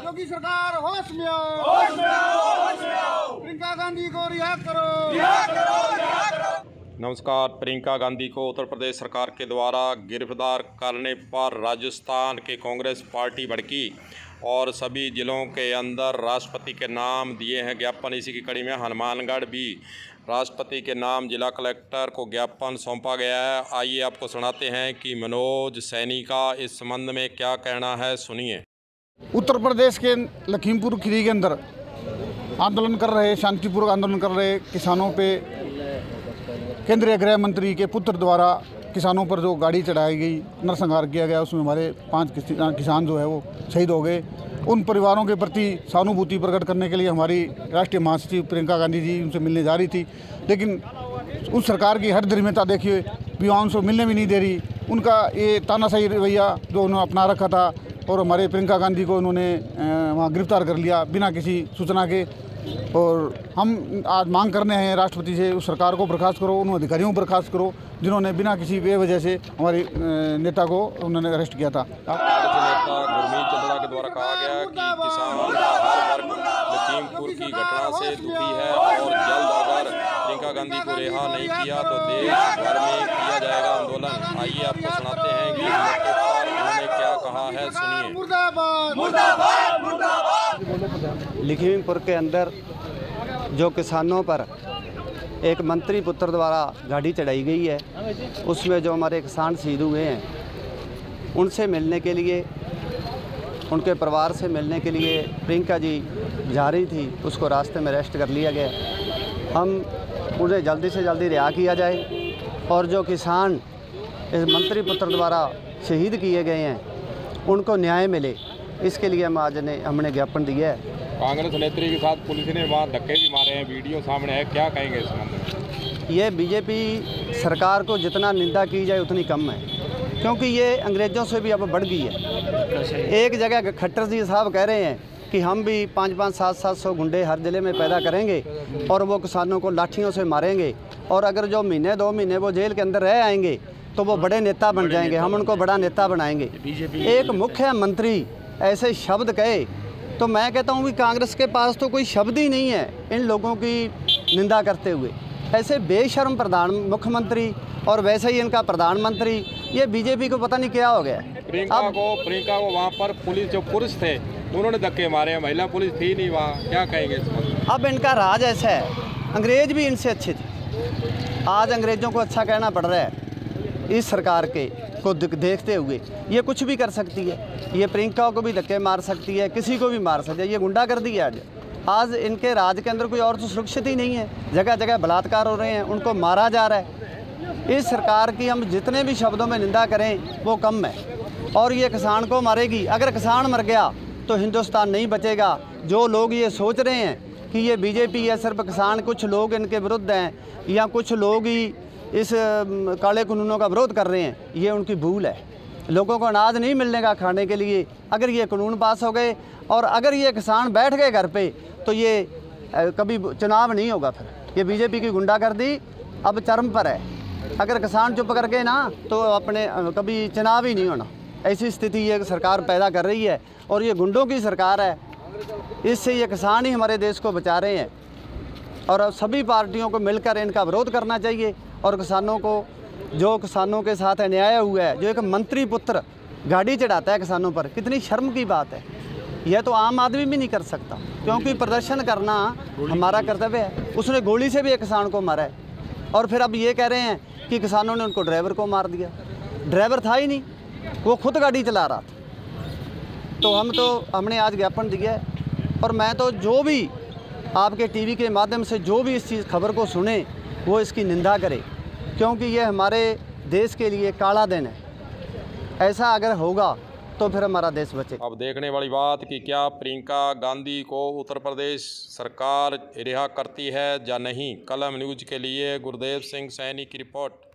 योगी सरकार होश में आओ। प्रियंका गांधी को रिहा करो। नमस्कार। प्रियंका गांधी को उत्तर प्रदेश सरकार के द्वारा गिरफ्तार करने पर राजस्थान के कांग्रेस पार्टी भड़की और सभी जिलों के अंदर राष्ट्रपति के नाम दिए हैं ज्ञापन। इसी की कड़ी में हनुमानगढ़ भी राष्ट्रपति के नाम जिला कलेक्टर को ज्ञापन सौंपा गया है। आइए आपको सुनाते हैं कि मनोज सैनी का इस संबंध में क्या कहना है, सुनिए। उत्तर प्रदेश के लखीमपुर खीरी के अंदर आंदोलन कर रहे, शांतिपूर्वक आंदोलन कर रहे किसानों पे केंद्रीय गृह मंत्री के पुत्र द्वारा किसानों पर जो गाड़ी चढ़ाई गई, नरसंहार किया गया, उसमें हमारे 5 किसान जो है वो शहीद हो गए। उन परिवारों के प्रति सहानुभूति प्रकट करने के लिए हमारी राष्ट्रीय महासचिव प्रियंका गांधी जी उनसे मिलने जा रही थी, लेकिन उस सरकार की हर धर्मिता देखिए, युवाओं से मिलने भी नहीं दे रही। उनका ये तानाशाही रवैया जो उन्होंने अपना रखा था और हमारे प्रियंका गांधी को उन्होंने वहाँ गिरफ्तार कर लिया बिना किसी सूचना के। और हम आज मांग करने हैं राष्ट्रपति से, उस सरकार को बर्खास्त करो, उन अधिकारियों को बर्खास्त करो जिन्होंने बिना किसी बेवजह से हमारे नेता को उन्होंने अरेस्ट किया था। नेता गुरमीत चंद्रा के द्वारा कहा गया कि किसानों का हर वर्ग लखीमपुर की घटना से दुखी है और जल्द अगर प्रियंका गांधी को रिहा नहीं किया तो देश भर में किया जाएगा आंदोलन। आइए आपको सुनाते हैं कि उन्होंने क्या कहा है, सुनिए। लखीमपुर के अंदर जो किसानों पर एक मंत्री पुत्र द्वारा गाड़ी चढ़ाई गई है, उसमें जो हमारे किसान शहीद हुए हैं उनसे मिलने के लिए, उनके परिवार से मिलने के लिए प्रियंका जी जा रही थी, उसको रास्ते में अरेस्ट कर लिया गया। हम उन्हें जल्दी से जल्दी रिहा किया जाए और जो किसान इस मंत्री पुत्र द्वारा शहीद किए गए हैं उनको न्याय मिले, इसके लिए हम आज हमने ज्ञापन दिया है। कांग्रेस नेत्री के साथ पुलिस ने वहाँ धक्के भी मारे हैं, वीडियो सामने है, क्या कहेंगे इस संबंध में? ये बीजेपी सरकार को जितना निंदा की जाए उतनी कम है, क्योंकि ये अंग्रेज़ों से भी अब बढ़ गई है। एक जगह खट्टर जी साहब कह रहे हैं कि हम भी 5-5, 700 गुंडे हर ज़िले में पैदा करेंगे और वो किसानों को लाठियों से मारेंगे, और अगर जो महीने 2 महीने वो जेल के अंदर रह आएंगे तो वो बड़े नेता बन जाएंगे, हम उनको बड़ा नेता बनाएंगे। एक मुख्यमंत्री ऐसे शब्द कहे तो मैं कहता हूँ कि कांग्रेस के पास तो कोई शब्द ही नहीं है इन लोगों की निंदा करते हुए। ऐसे बेशर्म मुख्यमंत्री और वैसे ही इनका प्रधानमंत्री, ये बीजेपी को पता नहीं क्या हो गया। प्रियंका को वहाँ पर पुलिस जो पुरुष थे उन्होंने धक्के मारे, महिला पुलिस थी नहीं वहाँ, क्या कहेंगे इस पर? अब इनका राज ऐसा है, अंग्रेज भी इनसे अच्छे थे, आज अंग्रेज़ों को अच्छा कहना पड़ रहा है। इस सरकार के को देखते हुए ये कुछ भी कर सकती है, ये प्रियंका को भी धक्के मार सकती है, किसी को भी मार सकती है। ये गुंडागर्दी है आज इनके राज के अंदर, कोई और तो सुरक्षित ही नहीं है, जगह जगह बलात्कार हो रहे हैं, उनको मारा जा रहा है। इस सरकार की हम जितने भी शब्दों में निंदा करें वो कम है, और ये किसान को मारेगी। अगर किसान मर गया तो हिंदुस्तान नहीं बचेगा। जो लोग ये सोच रहे हैं कि ये बीजेपी है सिर्फ किसान, कुछ लोग इनके विरुद्ध हैं या कुछ लोग ही इस काले कानूनों का विरोध कर रहे हैं, ये उनकी भूल है। लोगों को अनाज नहीं मिलने का खाने के लिए अगर ये कानून पास हो गए और अगर ये किसान बैठ गए घर पे तो ये कभी चुनाव नहीं होगा। फिर ये बीजेपी की गुंडागर्दी अब चरम पर है। अगर किसान चुप कर गए ना तो अपने कभी चुनाव ही नहीं होना। ऐसी स्थिति ये सरकार पैदा कर रही है और ये गुंडों की सरकार है। इससे ये किसान ही हमारे देश को बचा रहे हैं और सभी पार्टियों को मिलकर इनका विरोध करना चाहिए। और किसानों को, जो किसानों के साथ अन्याय हुआ है, जो एक मंत्री पुत्र गाड़ी चढ़ाता है किसानों पर, कितनी शर्म की बात है। यह तो आम आदमी भी नहीं कर सकता, क्योंकि प्रदर्शन करना हमारा कर्तव्य है। उसने गोली से भी एक किसान को मारा है और फिर अब ये कह रहे हैं कि किसानों ने उनको ड्राइवर को मार दिया। ड्राइवर था ही नहीं, वो खुद गाड़ी चला रहा था। तो हमने आज ज्ञापन दिया है और मैं तो जो भी आपके टीवी के माध्यम से जो भी इस चीज़ खबर को सुने वो इसकी निंदा करे, क्योंकि ये हमारे देश के लिए काला दिन है। ऐसा अगर होगा तो फिर हमारा देश बचेगा। अब देखने वाली बात कि क्या प्रियंका गांधी को उत्तर प्रदेश सरकार रिहा करती है या नहीं। कलम न्यूज़ के लिए गुरदेव सिंह सैनी की रिपोर्ट।